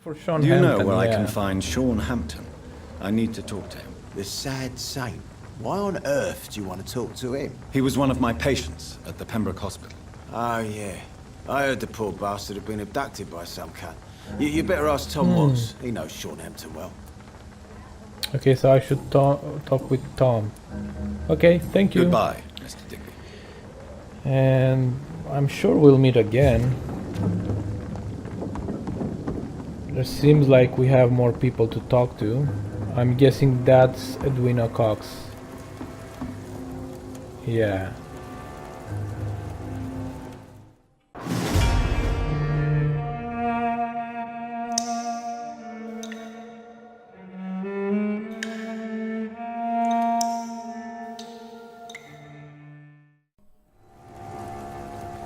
For Sean Do you Hampton, know where I yeah. can find Sean Hampton? I need to talk to him. The sad saint. Why on earth do you want to talk to him? He was one of my patients at the Pembroke Hospital. Oh, yeah. I heard the poor bastard had been abducted by some cunt. You better ask Tom Watts. He knows Sean Hampton well. Okay, so I should talk with Tom. Okay, thank you. Goodbye, Mr. Digby. And I'm sure we'll meet again. There seems like we have more people to talk to. I'm guessing that's Edwina Cox. Yeah.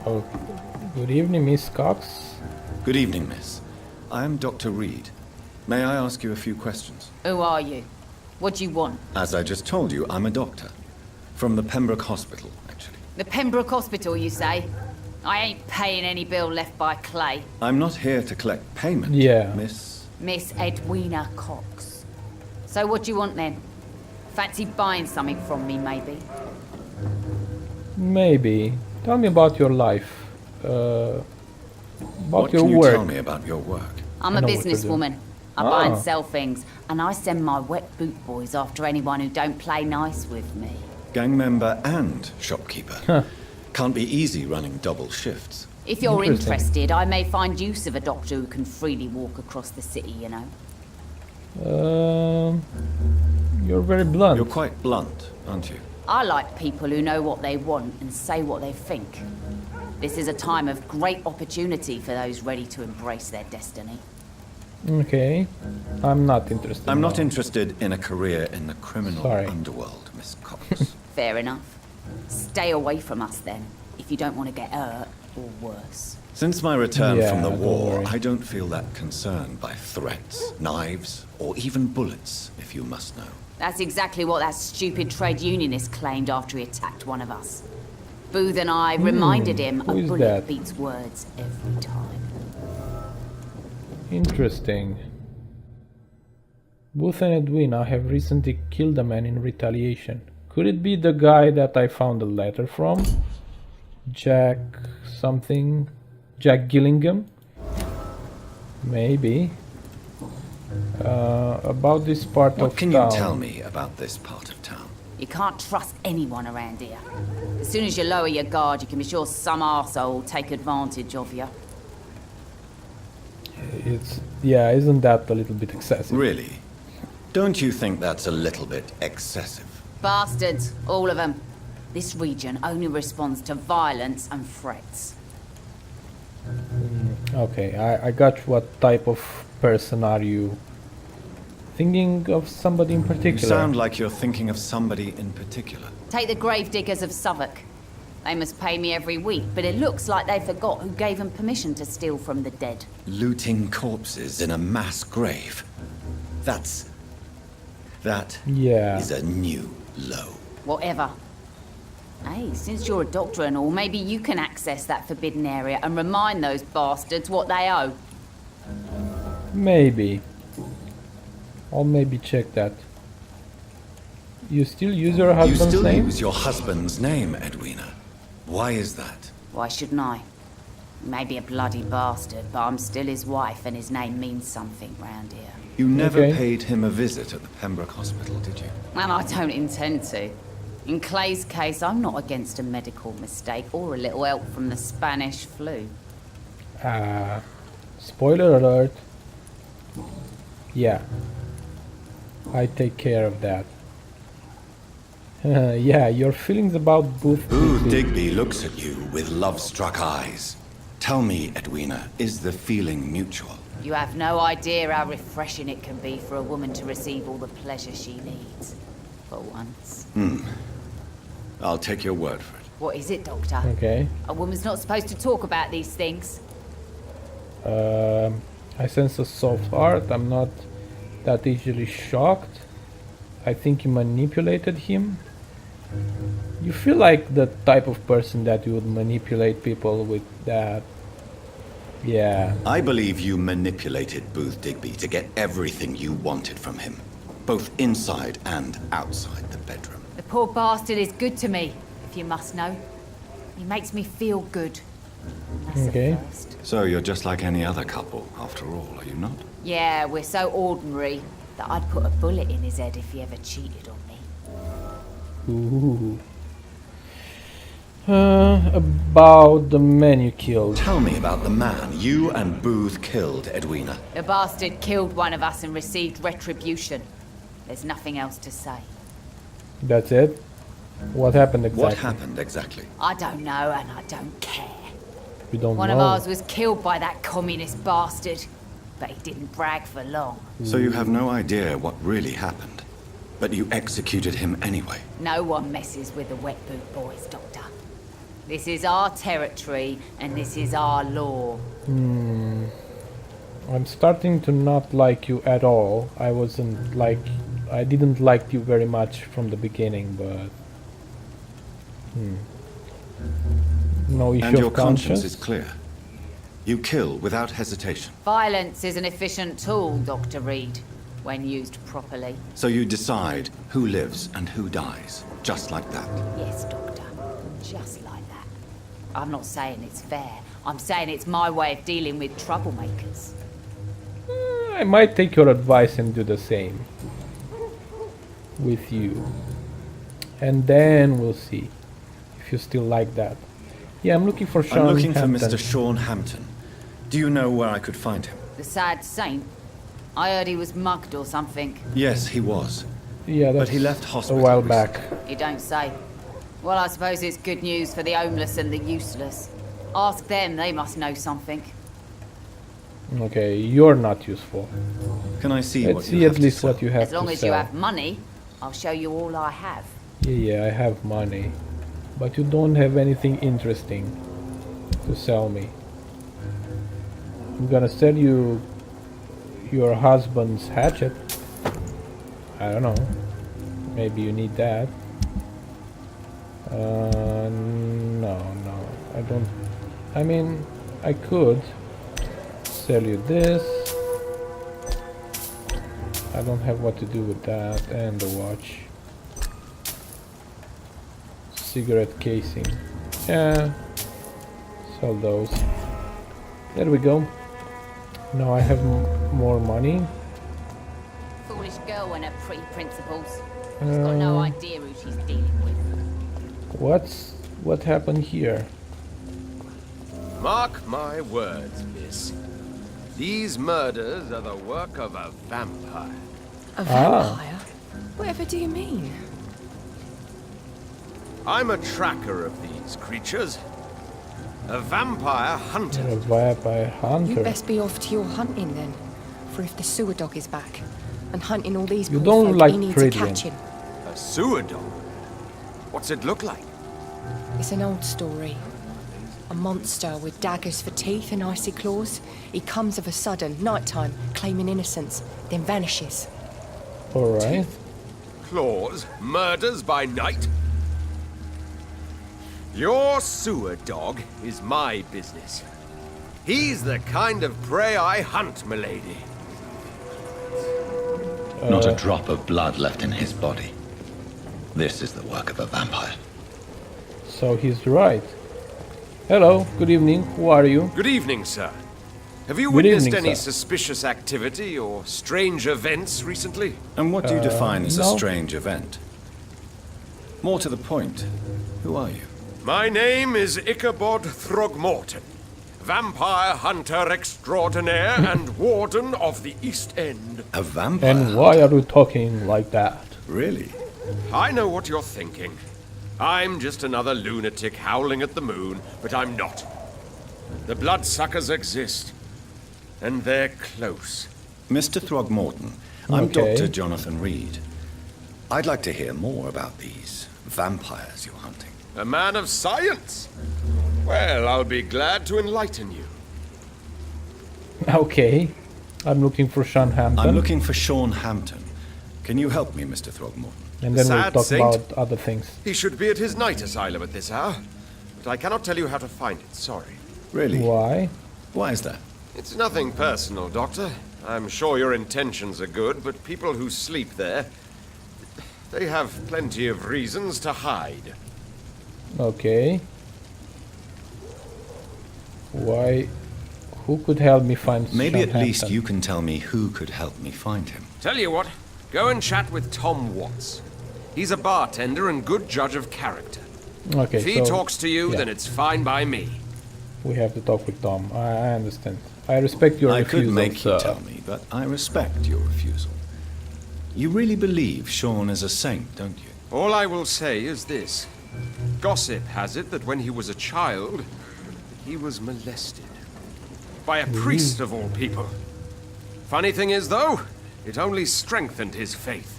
Oh, good evening, Miss Cox. Good evening, miss. I am Dr. Reed. May I ask you a few questions? Who are you? What do you want? As I just told you, I'm a doctor. From the Pembroke Hospital, actually. The Pembroke Hospital, you say? I ain't paying any bill left by Clay. I'm not here to collect payment, Yeah. miss. Miss Edwina Cox. So what do you want then? Fancy buying something from me, maybe? Maybe. Tell me about your life. About What your can you work. tell me about your work? I'm I a know what to do. businesswoman. I buy and Ah. sell things, and I send my wet boot boys after anyone who don't play nice with me. Gang member and shopkeeper. Can't be easy running double shifts. If you're Interesting. interested, I may find use of a doctor who can freely walk across the city, you know. You're very blunt. You're quite blunt, aren't you? I like people who know what they want and say what they think. This is a time of great opportunity for those ready to embrace their destiny. Okay. I'm not interested. I'm not now. interested in a career in the criminal Sorry. underworld, Miss Cox. Fair enough. Stay away from us then, if you don't want to get hurt or worse. Since my return Yeah, from the don't war, worry. I don't feel that concerned by threats, knives, or even bullets, if you must know. That's exactly what that stupid trade unionist claimed after he attacked one of us. Booth and I reminded him who a is bullet that? beats words every time. Interesting. Booth and Edwina have recently killed a man in retaliation. Could it be the guy that I found a letter from? Jack something? Jack Gillingham? Maybe. About this part What of can town. you tell me about this part of town? You can't trust anyone around here. As soon as you lower your guard, you can be sure some arsehole will take advantage of you. Yeah, isn't that a little bit excessive? Really? Don't you think that's a little bit excessive? Bastards, all of them. This region only responds to violence and threats. Okay, I got what type of person are you? Thinking of somebody in You particular? sound like you're thinking of somebody in particular. Take the gravediggers of Southwark. They must pay me every week, but it looks like they forgot who gave them permission to steal from the dead. Looting corpses in a mass grave. That Yeah. is a new low. Whatever. Hey, since you're a doctor and all, maybe you can access that forbidden area and remind those bastards what they owe. Maybe. I'll maybe check that. You still use your You husband's still name? use your husband's name, Edwina. Why is that? Why shouldn't I? He may be a bloody bastard, but I'm still his wife and his name means something round here. You never Okay. paid him a visit at the Pembroke Hospital, did you? And I don't intend to. In Clay's case, I'm not against a medical mistake or a little help from the Spanish flu. Spoiler alert. Yeah. I take care of that. Yeah, your feelings about Booth Booth Digby. Digby looks at you with love-struck eyes. Tell me, Edwina, is the feeling mutual? You have no idea how refreshing it can be for a woman to receive all the pleasure she needs. For once. I'll take your word for it. What is it, Doctor? Okay. A woman's not supposed to talk about these things. I sense a soft heart. I'm not that easily shocked. I think you manipulated him. You feel like the type of person that you would manipulate people with that Yeah. I believe you manipulated Booth Digby to get everything you wanted from him, both inside and outside the bedroom. The poor bastard is good to me, if you must know. He makes me feel good. And that's Okay. a first. So you're just like any other couple, after all, are you not? Yeah, we're so ordinary that I'd put a bullet in his head if he ever cheated on me. Ooh. About the man you killed. Tell me about the man you and Booth killed, Edwina. The bastard killed one of us and received retribution. There's nothing else to say. That's it? What happened exactly? What happened exactly? I don't know and I don't care. You don't One know. of ours was killed by that communist bastard, but he didn't brag for long. So you have no idea what really happened, but you executed him anyway. No one messes with the wet boot boys, Doctor. This is our territory and this is our law. I'm starting to not like you at all. I didn't like you very much from the beginning, but no issue And your of conscience conscience. is clear. You kill without hesitation. Violence is an efficient tool, Dr. Reed, when used properly. So you decide who lives and who dies, just like that. Yes, Doctor. Just like that. I'm not saying it's fair. I'm saying it's my way of dealing with troublemakers. I might take your advice and do the same with you. And then we'll see if you still like that. Yeah, I'm looking for Sean I'm looking Hampton. for Mr. Sean Hampton. Do you know where I could find him? The sad saint? I heard he was mugged or something. Yes, he was. Yeah, that's But he left a hospital while recently. back. You don't say. Well, I suppose it's good news for the homeless and the useless. Ask them, they must know something. Okay, you're not useful. Can I see Let's what see you have at to least sell? what you have As long to as sell. you have money, I'll show you all I have. Yeah, I have money. But you don't have anything interesting to sell me. I'm gonna sell you your husband's hatchet. I don't know. Maybe you need that. No, I don't. I mean, I could sell you this. I don't have what to do with that, and the watch. Cigarette casing. Yeah, sell those. There we go. Now I have more money. Foolish girl and her pretty principles. She's got no idea who she's dealing with. What happened here? Mark my words, miss. These murders are the work of a vampire. A vampire? Whatever do you mean? I'm a tracker of these creatures. A vampire hunter. A vampire You hunter. best be off to your hunting then. For if the sewer dog is back and hunting all these You poor don't folk, like he needs Prydwen. to catch him. A sewer dog? What's it look like? It's an old story. A monster with daggers for teeth and icy claws. He comes of a sudden, nighttime, claiming innocence, then vanishes. Alright. Claws? Murders by night? Your sewer dog is my business. He's the kind of prey I hunt, milady. Not a drop of blood left in his body. This is the work of a vampire. So he's right. Hello, good evening. Who are you? Good evening, sir. Have you Good witnessed evening, any sir. suspicious activity or strange events recently? And what do you define as a no. strange event? More to the point, who are you? My name is Ichabod Throgmorton, vampire hunter extraordinaire and warden of the East End. A vampire? And why are you talking like that? Really? I know what you're thinking. I'm just another lunatic howling at the moon, but I'm not. The bloodsuckers exist, and they're close. Mr. Throgmorton, I'm Okay. Dr. Jonathan Reed. I'd like to hear more about these vampires you're hunting. A man of science? Well, I'll be glad to enlighten you. Okay. I'm looking for Sean Hampton. I'm looking for Sean Hampton. Can you help me, Mr. Throgmorton? and then we'll Sad talk saint. about other things. He should be at his night asylum at this hour, but I cannot tell you how to find it, sorry. Really? Why? Why is that? It's nothing personal, Doctor. I'm sure your intentions are good, but people who sleep there, they have plenty of reasons to hide. Okay. Why? Who could help me find Maybe Sean at least Hampton? you can tell me who could help me find him. Tell you what, go and chat with Tom Watts. He's a bartender and good judge of character. Okay, If he so talks to you, yeah. then it's fine by me. we have to talk with Tom. I understand. I respect your I refusal, could make sir. you tell me, but I respect your refusal. You really believe Sean is a saint, don't you? All I will say is this. Gossip has it that when he was a child, he was molested. By a priest of all people. Funny thing is, though, it only strengthened his faith.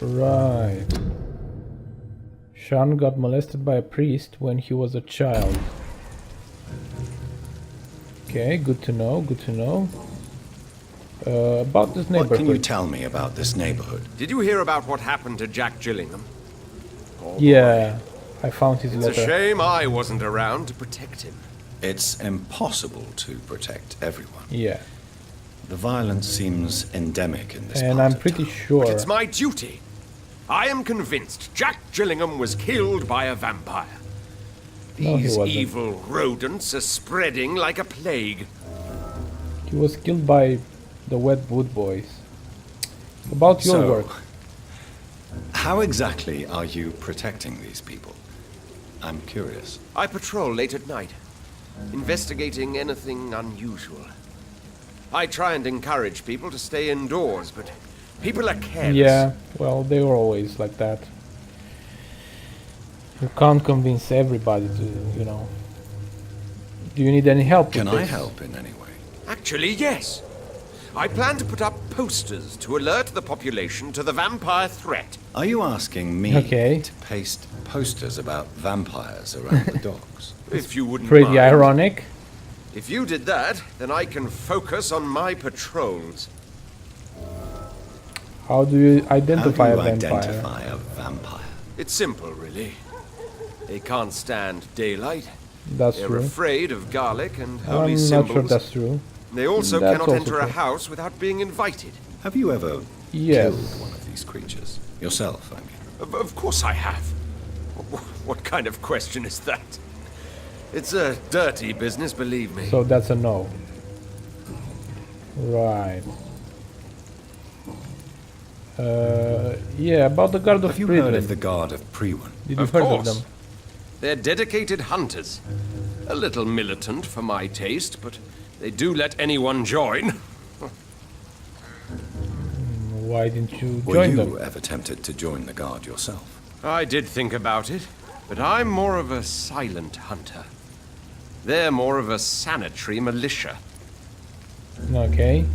Right. Sean got molested by a priest when he was a child. Okay, good to know, good to know. About this What neighborhood. can you tell me about this neighborhood? Did you hear about what happened to Jack Gillingham? Oh, Yeah, I found his It's a letter. shame I wasn't around to protect him. It's impossible to protect everyone. Yeah, The violence seems endemic in this and part I'm of pretty town. sure. It's my duty. I am convinced Jack Gillingham was killed by a vampire. No, he These wasn't. evil rodents are spreading like a plague. He was killed by the Wet Wood Boys. About your So, work. how exactly are you protecting these people? I'm curious. I patrol late at night, investigating anything unusual. I try and encourage people to stay indoors, but people are careless. Yeah, well, they were always like that. You can't convince everybody to, you know. Do you need any help with Can I this? help in any way? Actually, yes. I plan to put up posters to alert the population to the vampire threat. Are you asking me Okay. to paste posters about vampires around the docks? If you wouldn't Pretty mind. ironic. If you did that, then I can focus on my patrols. How do you How identify do you a vampire? identify a vampire? It's simple, really. They can't stand daylight. That's They're true. afraid of garlic and holy I'm symbols. not sure that's true. They also That's cannot also enter a true. house without being invited. Have you ever Yes. killed one of these creatures? Yourself, I mean. Of course I have. What kind of question is that? It's a dirty business, believe me. So that's a no. Right. Yeah, about the Guard of Have you Prison. heard of the Guard of Priwen? Did you Of heard of course. them? They're dedicated hunters. A little militant for my taste, but they do let anyone join. Why didn't you Were join you them? ever tempted to join the Guard yourself? I did think about it, but I'm more of a silent hunter. They're more of a sanitary militia. Okay.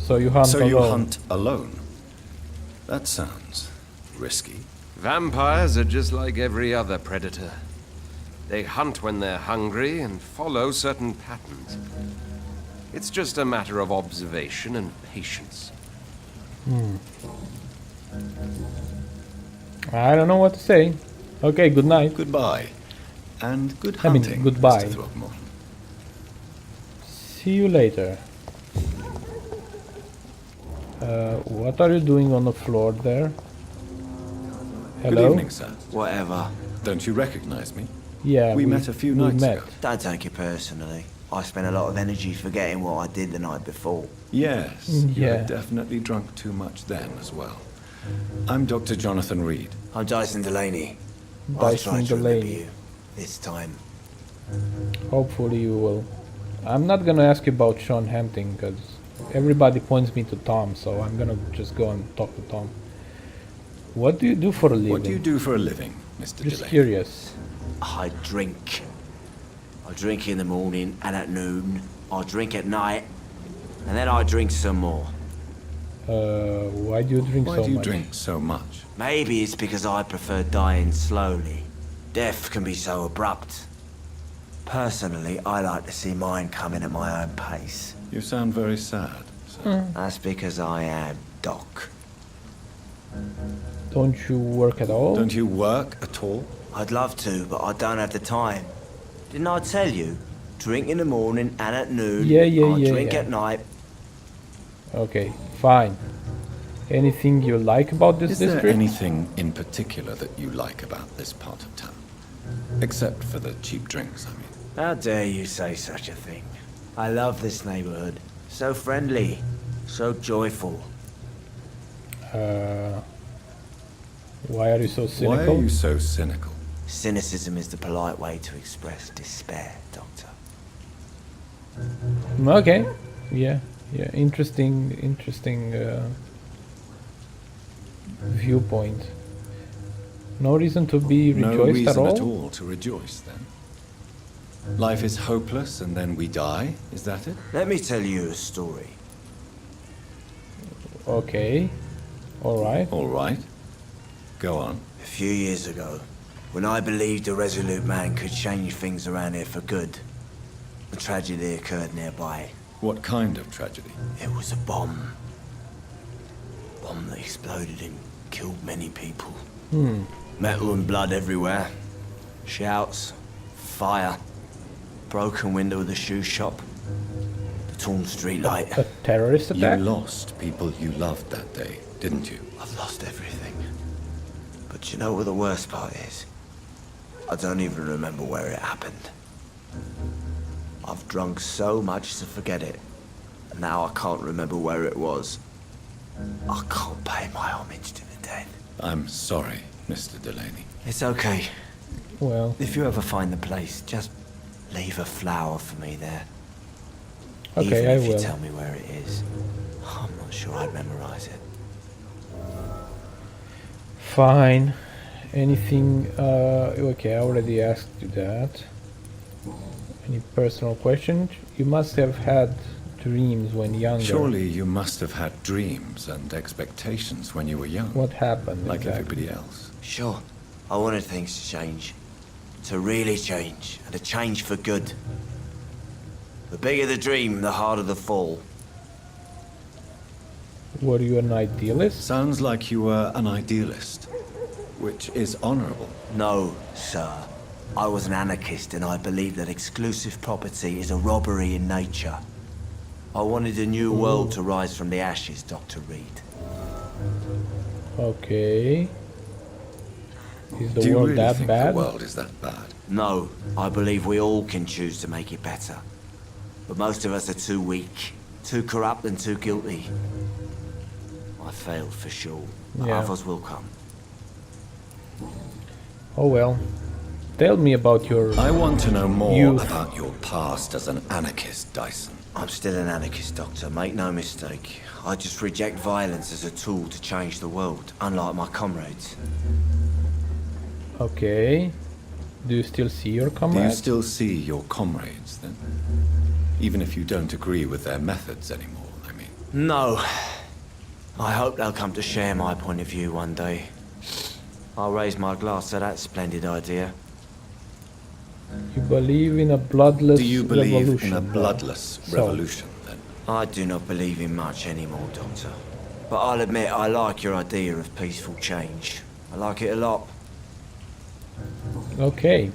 So you hunt So alone. you hunt alone? That sounds risky. Vampires are just like every other predator. They hunt when they're hungry and follow certain patterns. It's just a matter of observation and patience. I don't know what to say. Okay, good night. Goodbye. And good I mean, hunting, goodbye. Mr. Throckmorton. See you later. What are you doing on the floor there? Hello? Good evening, sir. Whatever. Don't you recognize me? Yeah, We met a few we nights met. ago. Don't take it personally. I spent a lot of energy forgetting what I did the night before. Yes, you Yeah. had definitely drunk too much then as well. I'm Dr. Jonathan Reed. I'm Dyson Delaney. I'll Dyson try to remember Delaney. you this time. Hopefully you will. I'm not gonna ask you about Sean Hampton because everybody points me to Tom, so I'm gonna just go and talk to Tom. What do you do for a living? What do you do for a living, Mr. Just Delaney? curious. I drink. I drink in the morning and at noon. I drink at night. And then I drink some more. Why do you drink Why so do you much? drink so much? Maybe it's because I prefer dying slowly. Death can be so abrupt. Personally, I like to see mine coming at my own pace. You sound very sad, sir. That's because I am Doc. Don't you work at all? Don't you work at all? I'd love to, but I don't have the time. Didn't I tell you? Drink in the morning and at noon. Yeah, I yeah, drink yeah. at night. Okay, fine. Anything you like about this Is there district? anything in particular that you like about this part of town? Except for the cheap drinks, I mean. How dare you say such a thing? I love this neighborhood. So friendly, so joyful. Why are you so Why cynical? are you so cynical? Cynicism is the polite way to express despair, Doctor. Okay, yeah, yeah. Interesting viewpoint. No reason to be No rejoiced reason at at all. all to rejoice, then. Life is hopeless and then we die, is that it? Let me tell you a story. Okay, all right. All right. Go on. A few years ago, when I believed a resolute man could change things around here for good, a tragedy occurred nearby. What kind of tragedy? It was a bomb. Bomb that exploded and killed many people. Metal and blood everywhere. Shouts, fire, broken window of the shoe shop, the torn street light. A terrorist You attack? lost people you loved that day, didn't you? I've lost everything. But you know what the worst part is? I don't even remember where it happened. I've drunk so much to forget it. And now I can't remember where it was. I can't pay my homage to the dead. I'm sorry, Mr. Delaney. It's okay. Well, If you ever find the place, just leave a flower for me there. okay, Even I if you will. tell me where it is. I'm not sure I'd memorize it. Fine. Anything? Okay, I already asked you that. Any personal questions? You must have had dreams when younger. Surely you must have had dreams and expectations when you were young. What happened? Like exactly? everybody else. Sure. I wanted things to change. To really change. And to change for good. The bigger the dream, the harder the fall. Were you an idealist? Sounds like you were an idealist, which is honorable. No, sir. I was an anarchist and I believed that exclusive property is a robbery in nature. I wanted a new world to rise from the ashes, Dr. Reed. Okay. Is the Do you world really that think bad? the world is that bad? No, I believe we all can choose to make it better. But most of us are too weak, too corrupt and too guilty. I failed for sure. But Yeah. others will come. Oh well. Tell me about your I want to know more Youth. about your past as an anarchist, Dyson. I'm still an anarchist, Doctor. Make no mistake. I just reject violence as a tool to change the world, unlike my comrades. Okay. Do you still see your Do you comrades? still see your comrades, then? Even if you don't agree with their methods anymore, I mean. No. I hope they'll come to share my point of view one day. I'll raise my glass to that splendid idea. You believe in a bloodless Do you believe revolution? in a then? bloodless So, revolution, then? I do not believe in much anymore, Doctor. But I'll admit I like your idea of peaceful change. I like it a lot. Okay.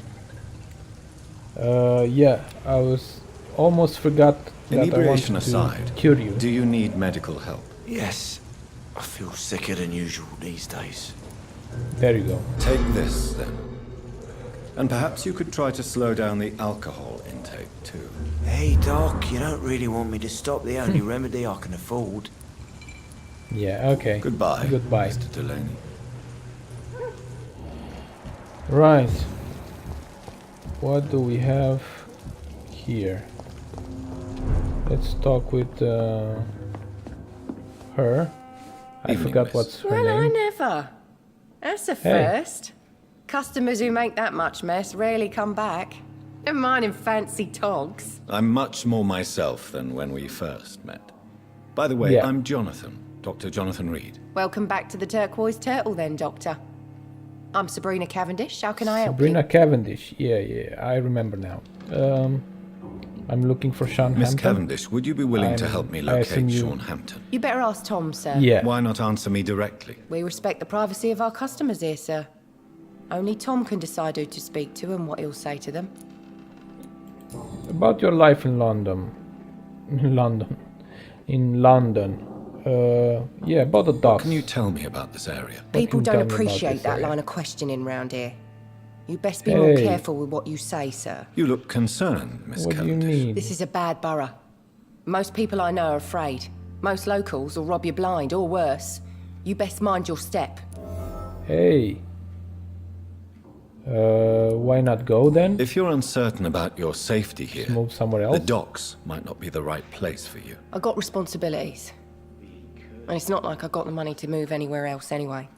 Yeah, I was almost forgot that I Inebriation wanted aside, to cure you. do you need medical help? Yes. I feel sicker than usual these days. There you go. Take this, then. And perhaps you could try to slow down the alcohol intake, too. Hey, Doc, you don't really want me to stop the only remedy I can afford. Yeah, okay. Goodbye, Goodbye. Mr. Delaney. Right. What do we have here? Let's talk with her. I Evening, forgot miss. what's her Well, I name. never. That's a Hey. first. Customers who make that much mess rarely come back. Never mind in fancy togs. I'm much more myself than when we first met. By the way, Yeah. I'm Jonathan, Dr. Jonathan Reed. Welcome back to the Turquoise Turtle then, Doctor. I'm Sabrina Cavendish. How can I help Sabrina you? Cavendish. Yeah, I remember now. I'm looking for Sean Miss Hampton. Cavendish, would you be willing to help me I assume locate you- Sean Hampton? You better ask Tom, sir. Yeah. Why not answer me directly? We respect the privacy of our customers here, sir. Only Tom can decide who to speak to and what he'll say to them. About your life in London. In London. Yeah, about the docks. Can you tell me about this area? People can you don't tell me about appreciate this that area? line of questioning round here. You best be more Hey. careful with what you say, sir. You look concerned, Miss What do you Cavendish. mean? This is a bad borough. Most people I know are afraid. Most locals will rob you blind, or worse. You best mind your step. Hey. Why not go then? If you're uncertain about your safety here, Move somewhere the else? docks might not be the right place for you. I got responsibilities. And it's not like I got the money to move anywhere else anyway.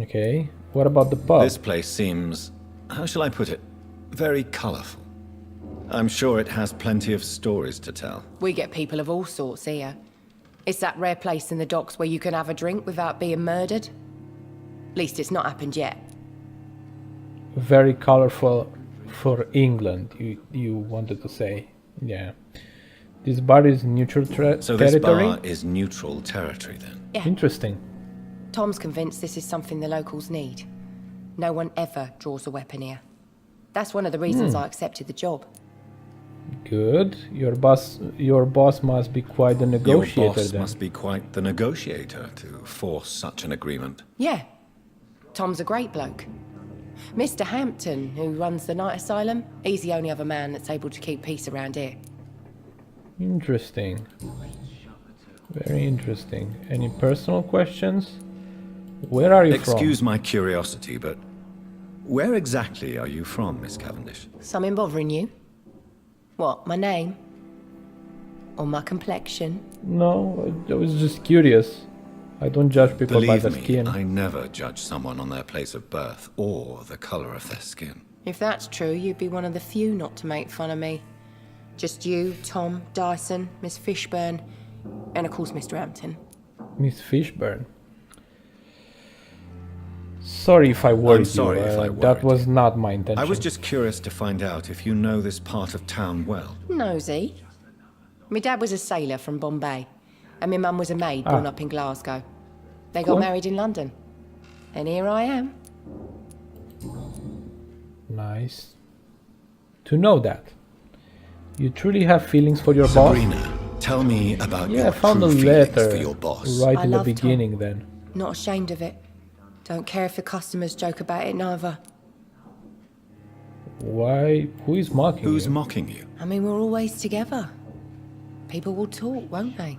Okay. What about the pub? This place seems, how shall I put it, very colorful. I'm sure it has plenty of stories to tell. We get people of all sorts here. It's that rare place in the docks where you can have a drink without being murdered. At least it's not happened yet. Very colorful for England, you wanted to say. Yeah. This bar is neutral So this territory? bar is neutral territory then? Yeah. Interesting. Tom's convinced this is something the locals need. No one ever draws a weapon here. That's one of the reasons I accepted the job. Good. Your boss must be quite the Your negotiator boss then. must be quite the negotiator to force such an agreement. Yeah. Tom's a great bloke. Mr. Hampton, who runs the night asylum, he's the only other man that's able to keep peace around here. Interesting. Very interesting. Any personal questions? Where are you Excuse my curiosity, but where exactly are you from, Miss Cavendish? Something bothering you? What, my name? Or my complexion? from? No, I was just curious. I don't judge people by Believe the me, skin. I never judge someone on their place of birth or the color of their skin. If that's true, you'd be one of the few not to make fun of me. Just you, Tom, Dyson, Miss Fishburne, and of course Mr. Hampton. Miss Fishburne. Sorry if I worried sorry you. if I That worried was not my intention. I was just curious to find out if you know this part of town well. Nosy. My dad was a sailor from Bombay, and my mum was a maid born up in Glasgow. They Cool. got married in London. And here I am. Nice to know that. You truly have feelings for your boss? Sabrina, tell me about Yeah, I your found a true feelings letter for your boss. right I in the love Tom. beginning then. Not ashamed of it. Don't care if the customers joke about it neither. Why? Who is mocking Who's you? mocking you? I mean, we're always together. People will talk, won't they?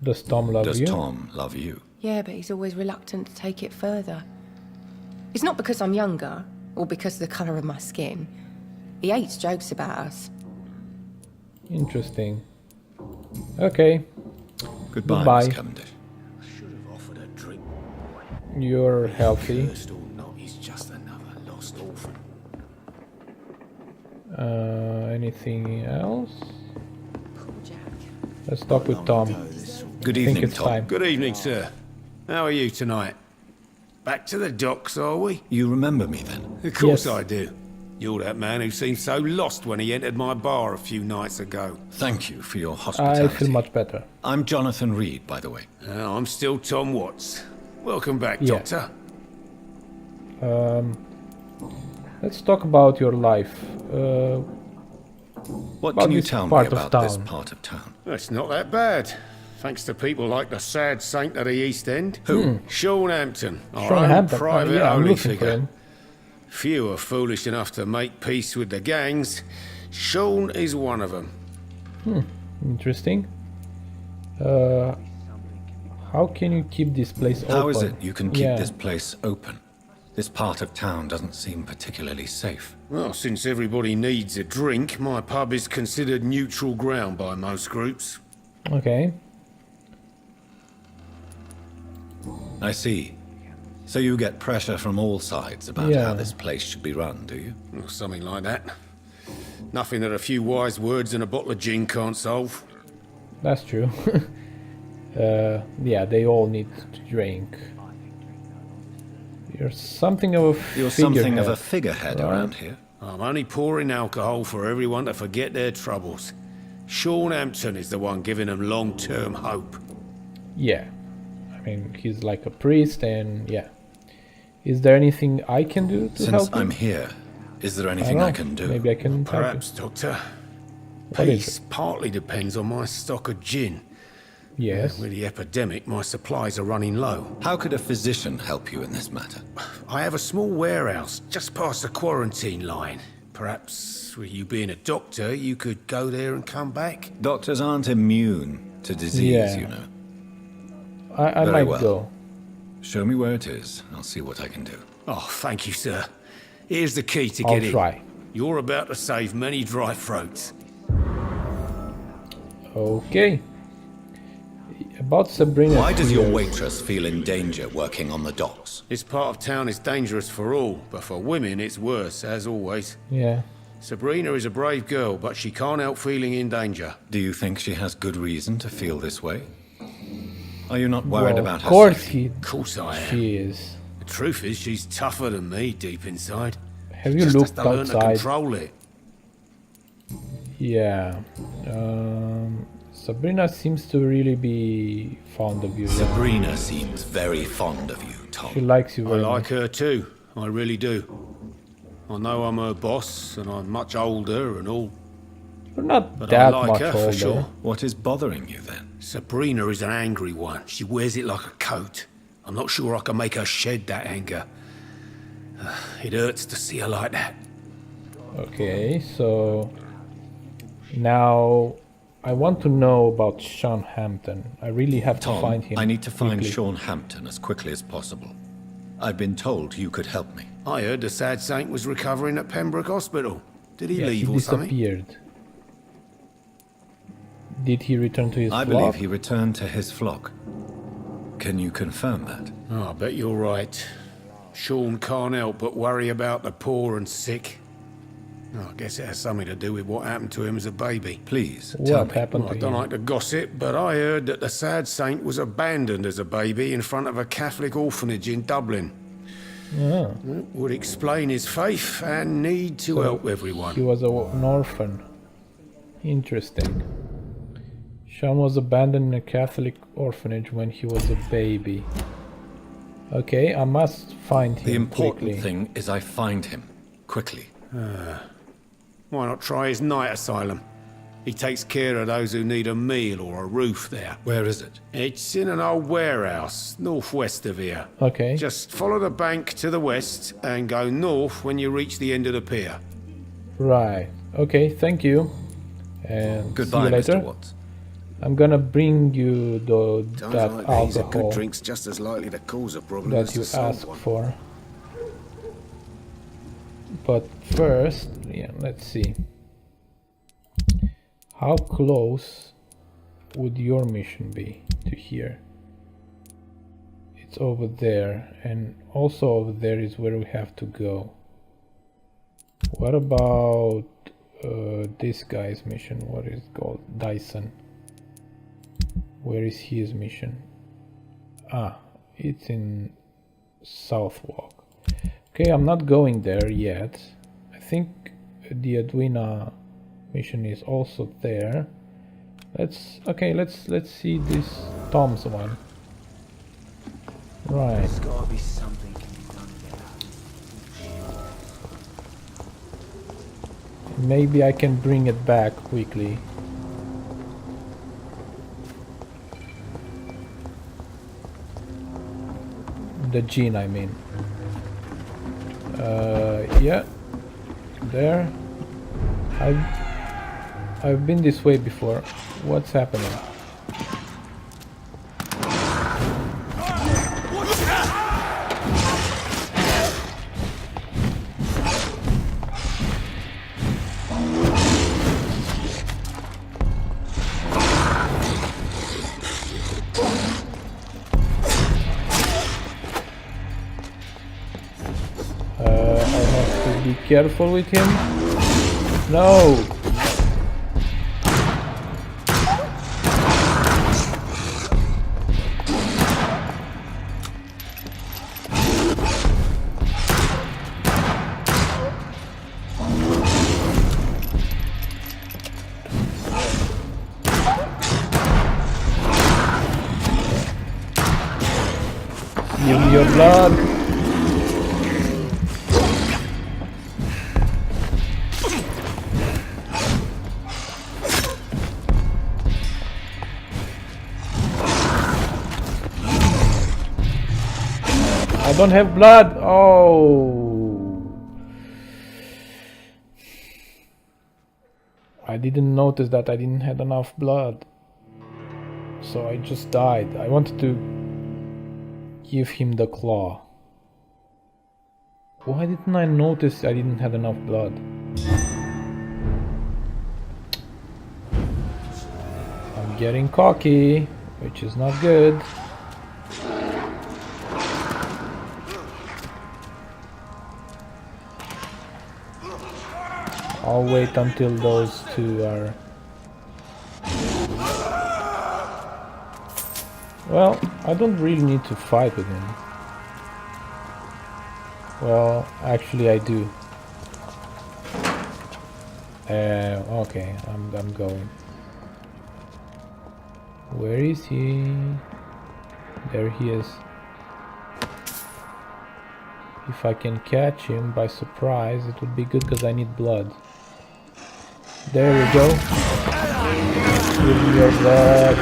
Does Tom love Does you? Tom love you? Yeah, but he's always reluctant to take it further. It's not because I'm younger, or because of the colour of my skin. He hates jokes about us. Interesting. Okay, Goodbye, Goodbye. Miss Cavendish. Should have offered a drink. you're healthy. Cursed or not, he's just another lost orphan. Anything else? Poor Jack. Let's talk with Tom. Good I think evening, it's Tom. time. Good evening, sir. How are you tonight? Back to the docks, are we? You remember me then? Of course Yes. I do. You're that man who seemed so lost when he entered my bar a few nights ago. Thank you for your I hospitality. feel much better. I'm Jonathan Reed, by the way. I'm still Tom Watts. Welcome back, Yeah. Doctor. Let's talk about your life. What About can you this tell me part of about this town. part of town? It's not that bad. Thanks to people like the sad saint of the East End. Who? Sean Hampton, our Sean own Hampton. private Yeah, I'm holy looking for figure. him. Few are foolish enough to make peace with the gangs. Sean is one of them. Interesting. How can you keep this place open? How is it you can keep Yeah. this place open? This part of town doesn't seem particularly safe. Well, since everybody needs a drink, my pub is considered neutral ground by most groups. Okay. I see. So you get pressure from all sides about Yeah. how this place should be run, do you? Or something like that. Nothing that a few wise words and a bottle of gin can't solve. That's true. Yeah, they all need to drink. You're something of a You're something of a figurehead, figurehead right? around here. I'm only pouring alcohol for everyone to forget their troubles. Sean Hampton is the one giving them long-term hope. Yeah. I mean, he's like a priest and yeah. Is there anything I can do to Since help I'm you? here, Is there I anything don't I know. can do? Maybe I can help you. Perhaps, Doctor. What is Peace partly depends on my stock of gin. Yes. With the epidemic, my supplies are running low. How could a physician help you in this matter? I have a small warehouse just past the quarantine line. Perhaps, with you being a doctor, you could go there and come back? Doctors aren't immune to disease, Yeah. you know. I Very might well. go. Show me where it is. I'll see what I can do. Oh, thank you, sir. Here's the key to I'll get try. in. You're about to save many dry throats. Okay. About Sabrina. Why does your waitress feel in danger working on the docks? This part of town is dangerous for all, but for women it's worse, as always. Yeah. Sabrina is a brave girl, but she can't help feeling in danger. Do you think she has good reason to feel this way? Are you not worried Well, about her of course safety? Of course I am. she is. The truth is, she's tougher than me deep inside. Have She you just looked has to learn to outside? control it. Yeah. Sabrina seems to really be fond of you. Yeah. Sabrina seems very fond of you, Tom. She likes you I very like much. her too. I really do. I know I'm her boss, and I'm much older and all, You're not but that I like much her older. for sure. What is bothering you then? Sabrina is an angry one. She wears it like a coat. I'm not sure I can make her shed that anger. It hurts to see her like that. Okay, so now I want to know about Sean Hampton. I really have to Tom, find him. I need to find quickly. Sean Hampton as quickly as possible. I've been told you could help me. I heard the sad saint was recovering at Pembroke Hospital. Did he Yeah, leave he or something? disappeared. Did he return to his I flock? believe he returned to his flock. Can you confirm that? Oh, I bet you're right. Sean can't help but worry about the poor and sick. Oh, I guess it has something to do with what happened to him as a baby. Please, tell What me. happened Well, I to don't him? like to gossip, but I heard that the sad saint was abandoned as a baby in front of a Catholic orphanage in Dublin. Ah, It would explain his faith and need to so help everyone. He was an orphan. Interesting. Sean was abandoned in a Catholic orphanage when he was a baby. Okay, I must find him The important quickly. thing is I find him quickly. Why not try his night asylum? He takes care of those who need a meal or a roof there. Where is it? It's in an old warehouse, northwest of here. Okay. Just follow the bank to the west and go north when you reach the end of the pier. Right. Okay, thank you. And Goodbye, see you later. Mr. Watts. I'm gonna bring you that alcohol just as likely to cause a problem that you asked for. But first, yeah, let's see. How close would your mission be to here? It's over there, and also over there is where we have to go. What about this guy's mission? What is it called? Dyson. Where is his mission? Ah, it's in Southwark. Okay, I'm not going there yet. I think the Edwina mission is also there. Let's see this Tom's one. Right. There's gotta be something can be done there. Maybe I can bring it back quickly. The gene, I mean. Yeah. There. I've been this way before. What's happening? Be careful with him. No! Give me your blood. I don't have blood. Oh. I didn't notice that I didn't have enough blood. So I just died. I wanted to give him the claw. Why didn't I notice I didn't have enough blood? I'm getting cocky, which is not good. I'll wait until those two are... Well, I don't really need to fight with him. Well, actually I do. Okay, I'm going. Where is he? There he is. If I can catch him by surprise, it would be good because I need blood. There we go. Give me your blood.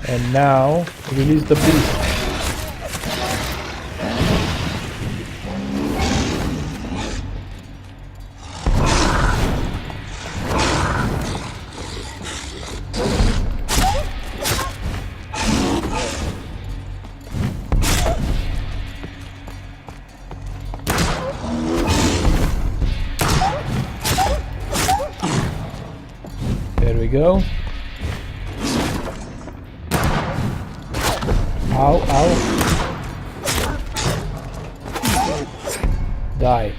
And now, release the beast. There we go. Ow, ow. Die.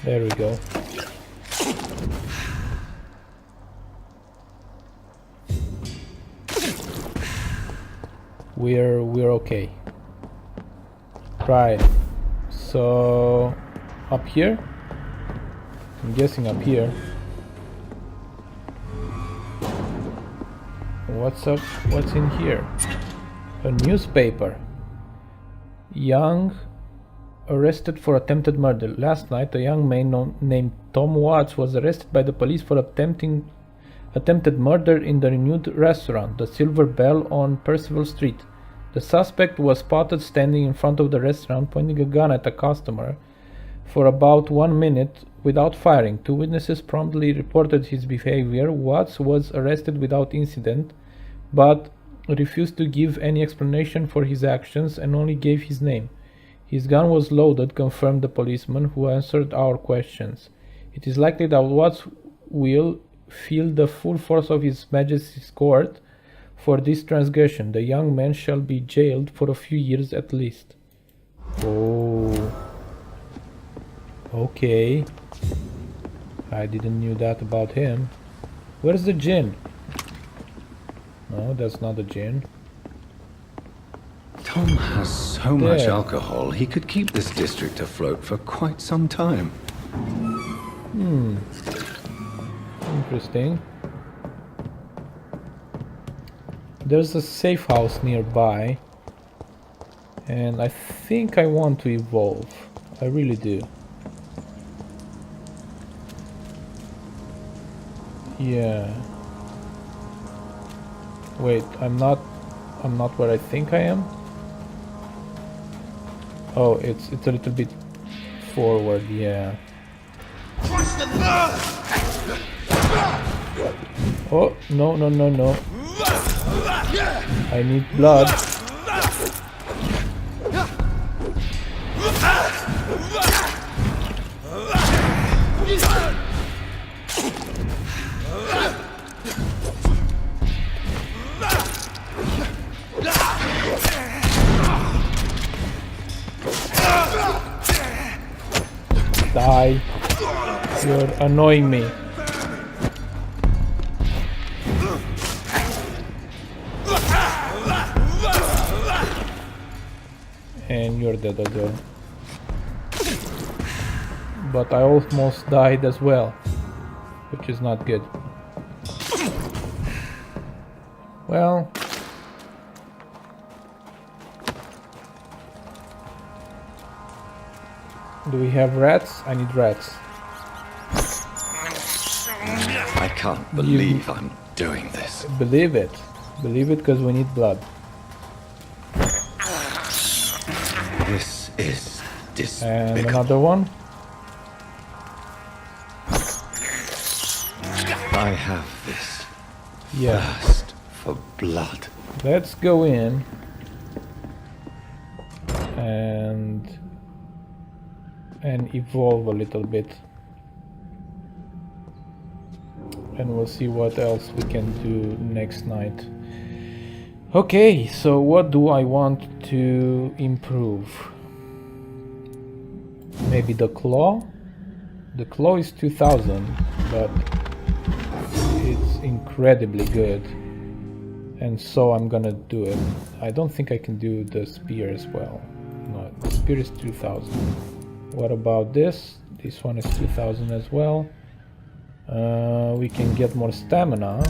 There we go. We're okay. Right. So up here? I'm guessing up here. What's up? What's in here? A newspaper. Young arrested for attempted murder. Last night, a young man named Tom Watts was arrested by the police for attempted murder in the renewed restaurant, the Silver Bell on Percival Street. The suspect was spotted standing in front of the restaurant, pointing a gun at a customer for about 1 minute without firing. 2 witnesses promptly reported his behavior. Watts was arrested without incident, but refused to give any explanation for his actions and only gave his name. His gun was loaded, confirmed the policeman who answered our questions. It is likely that Watts will feel the full force of His Majesty's court for this transgression. The young man shall be jailed for a few years at least. Oh. Okay. I didn't knew that about him. Where's the gin? No, that's not a gin. Tom has so much alcohol, he could keep this district afloat for quite some time. Interesting. There's a safe house nearby, and I think I want to evolve. I really do. Yeah. Wait, I'm not where I think I am. Oh, it's a little bit forward, yeah. Oh, no, no, no, no. I need blood. Die. You're annoying me. And you're dead as well. But I almost died as well, which is not good. Well, do we have rats? I need rats. I can't believe I'm doing this. Believe it. Believe it, because we need blood. is And despicable. another one. I have this Yeah. thirst for blood. Let's go in and evolve a little bit, and we'll see what else we can do next night. Okay, so what do I want to improve? Maybe the claw? The claw is 2000, but it's incredibly good. And so I'm gonna do it. I don't think I can do the spear as well. No, the spear is 2000. What about this? This one is 2000 as well. We can get more stamina.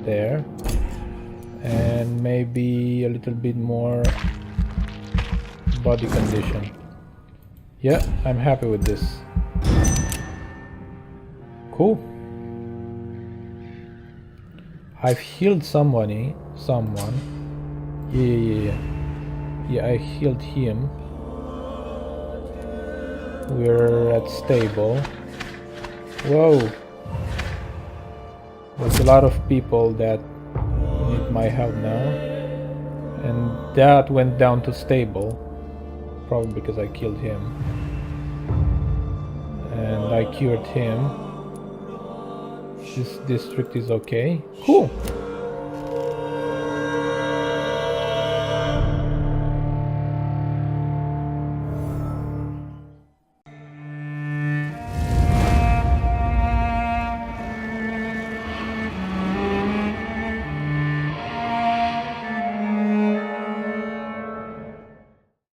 There. And maybe a little bit more body condition. Yeah, I'm happy with this. Cool. I've healed someone. Yeah, I healed him. We're at stable. Whoa. There's a lot of people that need my help now. And that went down to stable. Probably because I killed him. And I cured him. This district is okay. Cool.